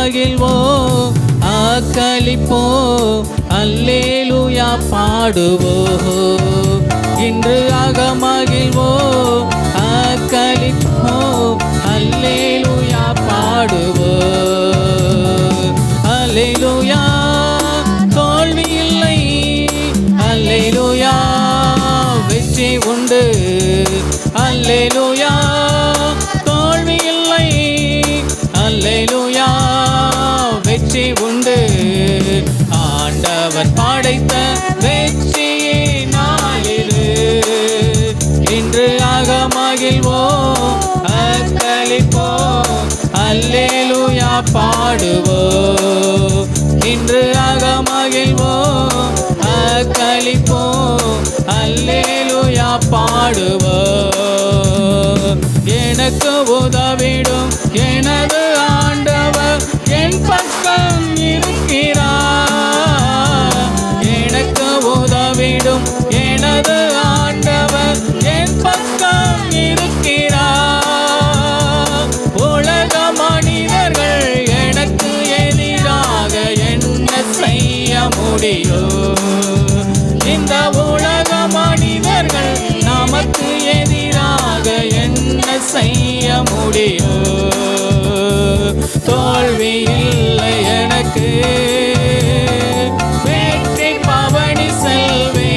மகிழ்வோம், அக்களிப்போம், அல்லேலூயா பாடுவோம். இன்று மகிழ்வோம், அக்களிப்போம், அல்லேலூயா பாடுவோம். அல்லேலூயா தோல்வி இல்லை, அல்லேலூயா வெற்றி உண்டு. அல்லேலூயா தோல்வி இல்லை, அல்லேலூயா வெற்றி உண்டு. ஆண்டவர் படைத்த வெற்றியே நாளிது. இன்று மகிழ்வோம், அக்களிப்போம், அல்லேலூயா பாடுவோம். இன்று மகிழ்வோம், அக்களிப்போம், அல்லேலூயா பாடுவோம். எனக்கு உதவிடும் எனது ஆண்டவர் என் பக்கம் இருக்கிறார். எனக்கு உதவிடும் எனது ஆண்டவர் என் பக்கம் இருக்கிறார். உலக மனிதர்கள் எனக்கு எதிராக என்ன செய்ய முடியும்? இந்த உலக மனிதர்கள் நமக்கு எதிராக என்ன செய்ய முடியும்? தோல்வி இல்லை எனக்கு, வெற்றி பவனி செல்வே.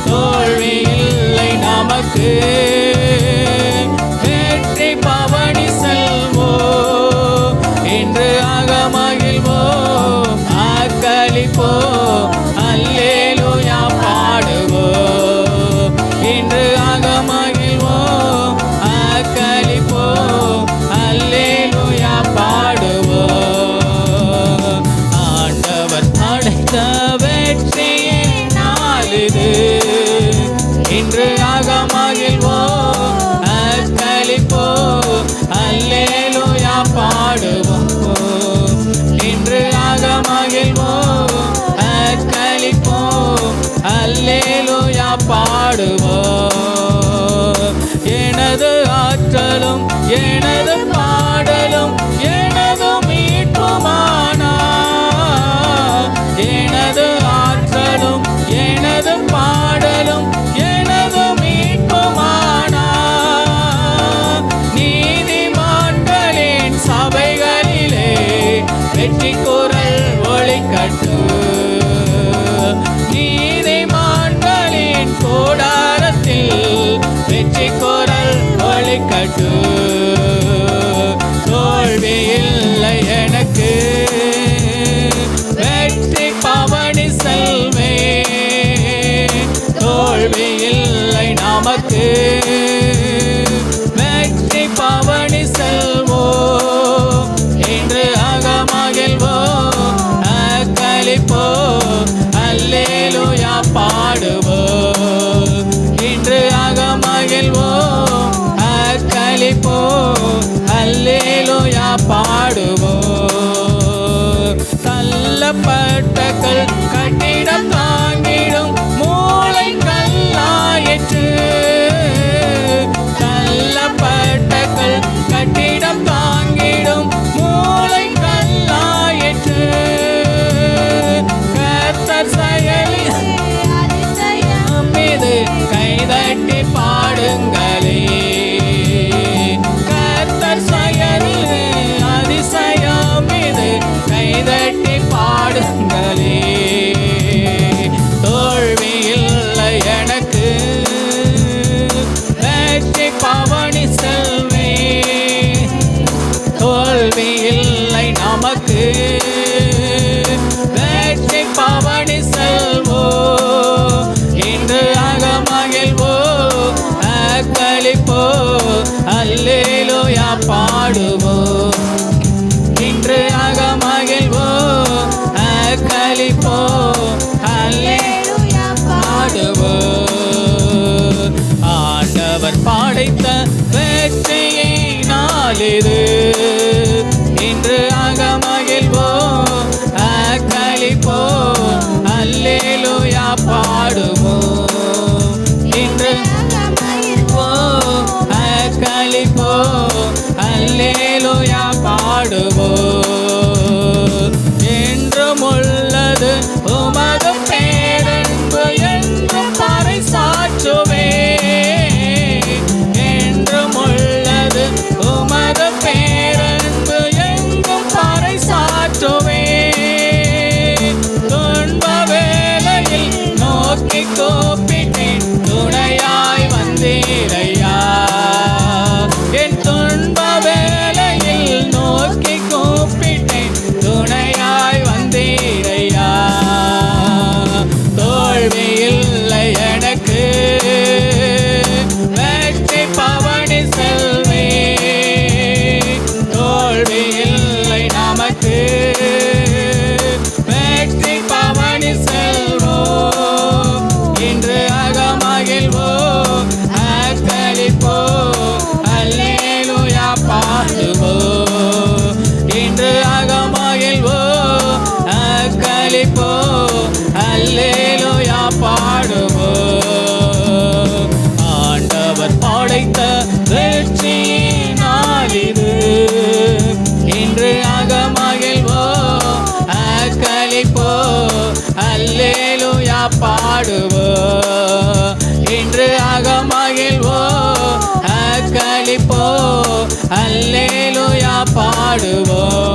தோல்வி இல்லை நமக்கு, வெற்றி பவனி செல்வோம். இன்று மகிழ்வோம், அக்களிப்போம், அல்லேலூயா பாடுவோம். இன்று மகிழ்வோம், அக்களிப்போம், அல்லேலூயா பாடுவோம். ஆண்டவர் படைத்த வெற்றியே நாளிது. இன்று மகிழ்வோம், அக்களிப்போம், அல்லேலூயா பாடுவோம். இன்று மகிழ்வோம், அக்களிப்போம், அல்லேலூயா பாடுவோம். எனது ஆற்றலும் எனது பாடலும் எனது மீட்புமானார். எனது ஆற்றலும் எனது பாடலும் எனது மீட்புமானார். நீதிமான்களின் சபைகளிலே வெற்றி குரல் ஒலிக்கட்டும். நீதிமான்களின் கூடாரத்தில் வெற்றி குரல் ஒலிக்கட்டும். தோல்வி இல்லை எனக்கு, வெற்றி பவனி செல்வே. தோல்வி இல்லை நமக்கு, வெற்றி பவனி செல்வோம். இன்று மகிழ்வோம், அக்களிப்போம், அல்லேலூயா பாடுவோம். இன்று மகிழ்வோம், அக்களிப்போம், அல்லேலூயா பாடுவோம். தள்ளப்பட்ட கல் கட்டிடம் தாங்கிடும் மூளை கல்லாயிற்று. தள்ளப்பட்ட கல் கட்டிடம் தாங்கிடும் மூளை கல்லாயிற்று. கர்த்தர் செயலில் மீது கைதட்டி பாடுங்களே. கர்த்தர் செயலில் அதிசயம் மீது கைதட்டி பாடுங்களே. தோல்வி இல்லை எனக்கு, வெற்றி பவனி செல்வே. தோல்வி இல்லை நமக்கு, வெற்றி பவனி செல்வோம். இன்று மகிழ்வோம், அக்களிப்போம், அல்லேலூயா பாடுவோம். இன்று மகிழ்வோம், அக்களிப்போம், அல்லேலூயா பாடுவோம். ஆண்டவர் படைத்த வெற்றியை நாளிது. இன்று மகிழ்வோம், அக்களிப்போம், அல்லேலூயா பாடுவோம். இன்று மகிழ்வோம், அக்களிப்போம், அல்லேலூயா பாடுவோம். பாடுவோம். இன்று அகமகிழ்வோம், அக்களிப்போம், அல்லேலூயா பாடுவோம்.